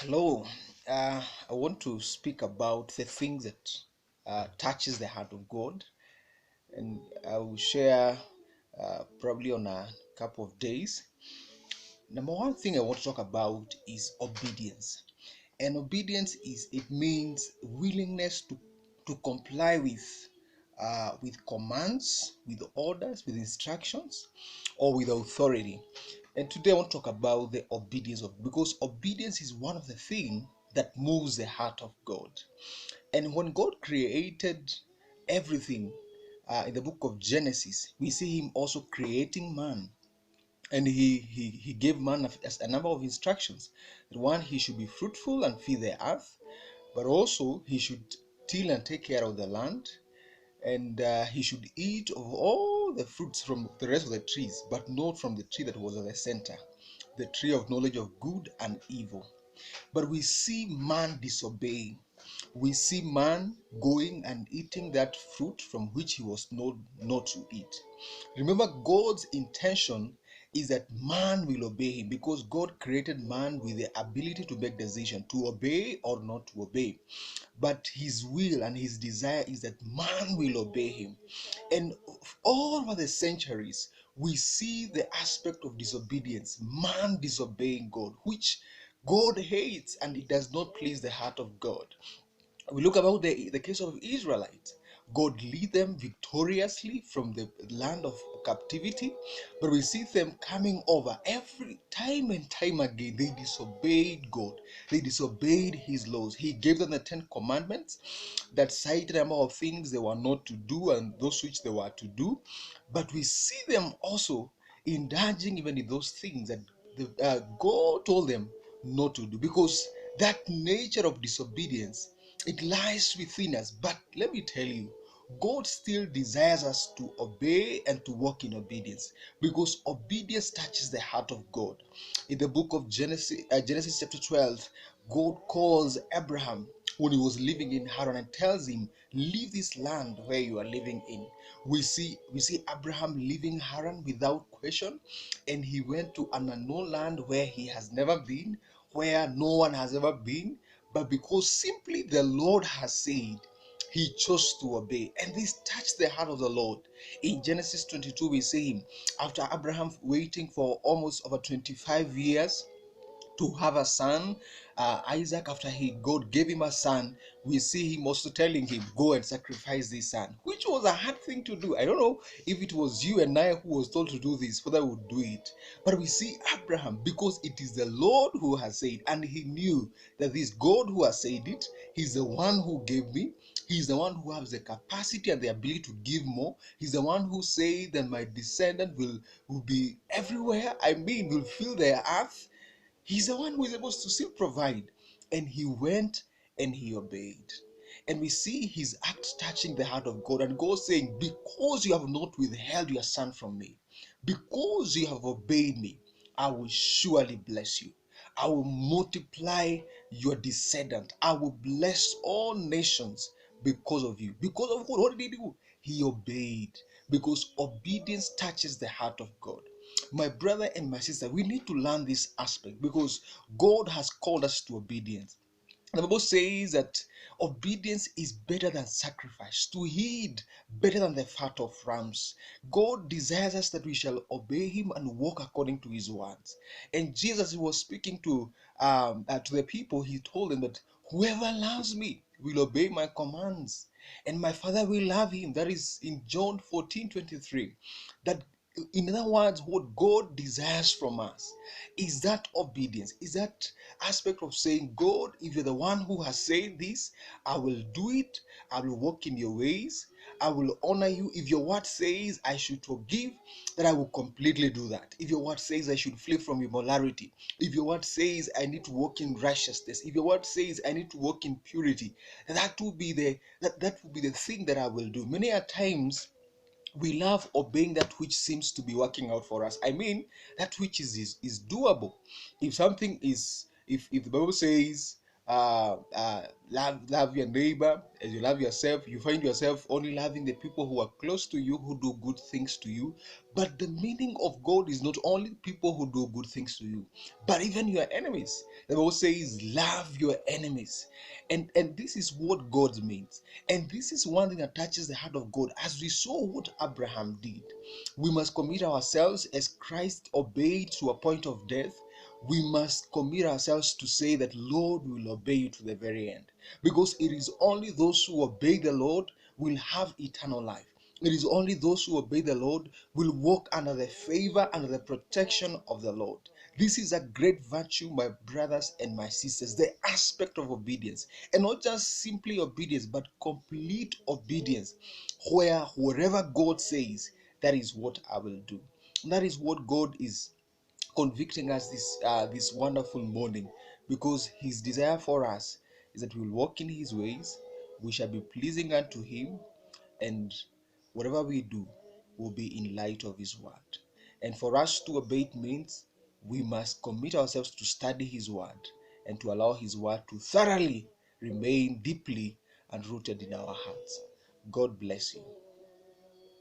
Hello. I want to speak about the things that touches the heart of God, and I will share probably on a couple of days. Number one thing I want to talk about is obedience, and obedience is it means willingness to comply with commands, with orders, with instructions, or with authority. And today I want to talk about the obedience of because obedience is one of the things that moves the heart of God. And when God created everything in the book of Genesis, we see Him also creating man, and he gave man a number of instructions. One, he should be fruitful and feed the earth, but also he should till and take care of the land, and he should eat of all the fruits from the rest of the trees, but not from the tree that was at the center, the tree of knowledge of good and evil. But we see man disobeying. We see man going and eating that fruit from which he was not to eat. Remember, God's intention is that man will obey him, because God created man with the ability to make decision to obey or not to obey. But his will and his desire is that man will obey him. And all over the centuries, we see the aspect of disobedience, man disobeying God, which God hates, and it does not please the heart of God. We look about the case of Israelites. God lead them victoriously from the land of captivity, but we see them coming over every time and time again. They disobeyed God, they disobeyed His laws. He gave them the 10 Commandments that cited a number of things they were not to do and those which they were to do. But we see them also indulging even in those things that God told them not to do, because that nature of disobedience, it lies within us. But let me tell you, God still desires us to obey and to walk in obedience, because obedience touches the heart of God. In the book of Genesis chapter 12, God calls Abraham when he was living in Haran and tells him, leave this land where you are living in. We see Abraham leaving Haran without question, and he went to an unknown land where he has never been, where no one has ever been, but because simply the Lord has said, he chose to obey. And this touched the heart of the Lord. In Genesis 22, we see him, after Abraham waiting for almost over 25 years to have a son, Isaac, after God gave him a son, we see him also telling him, go and sacrifice this son, which was a hard thing to do. I don't know if it was you and I who was told to do this, whether we would do it. But we see Abraham, because it is the Lord who has said, and he knew that this God who has said it, he's the one who gave me. He's the one who has the capacity and the ability to give more. He's the one who said that my descendant will be everywhere. I mean, will fill the earth. He's the one who is able to still provide. And he went and he obeyed. And we see his act touching the heart of God, and God saying, because you have not withheld your son from me, because you have obeyed me, I will surely bless you. I will multiply your descendant. I will bless all nations because of you. Because of what? What did he do? He obeyed. Because obedience touches the heart of God. My brother and my sister, we need to learn this aspect, because God has called us to obedience. The Bible says that obedience is better than sacrifice, to heed better than the fat of rams. God desires us that we shall obey Him and walk according to His words. And Jesus, He was speaking to the people. He told them that whoever loves me will obey my commands, and my Father will love him. That is in John 14:23. That, in other words, what God desires from us is that obedience, is that aspect of saying, God, if you're the one who has said this, I will do it. I will walk in your ways. I will honor you. If your word says I should forgive, then I will completely do that. If your word says I should flee from immorality, if your word says I need to walk in righteousness, if your word says I need to walk in purity, that will be the thing that I will do. Many a times we love obeying that which seems to be working out for us. I mean, that which is doable. If something is, if the Bible says love your neighbor as you love yourself. You find yourself only loving the people who are close to you, who do good things to you. But the meaning of God is not only people who do good things to you, but even your enemies. The Bible says, love your enemies. And this is what God means. And this is one thing that touches the heart of God. As we saw what Abraham did, we must commit ourselves as Christ obeyed to a point of death. We must commit ourselves to say that, Lord, we will obey you to the very end. Because it is only those who obey the Lord will have eternal life. It is only those who obey the Lord will walk under the favor, under the protection of the Lord. This is a great virtue, my brothers and my sisters, the aspect of obedience. And not just simply obedience, but complete obedience, where whatever God says, that is what I will do. That is what God is convicting us this wonderful morning, because his desire for us is that we will walk in his ways, we shall be pleasing unto him, and whatever we do will be in light of his word. And for us to obey it means we must commit ourselves to study his word and to allow his word to thoroughly remain deeply and rooted in our hearts. God bless you.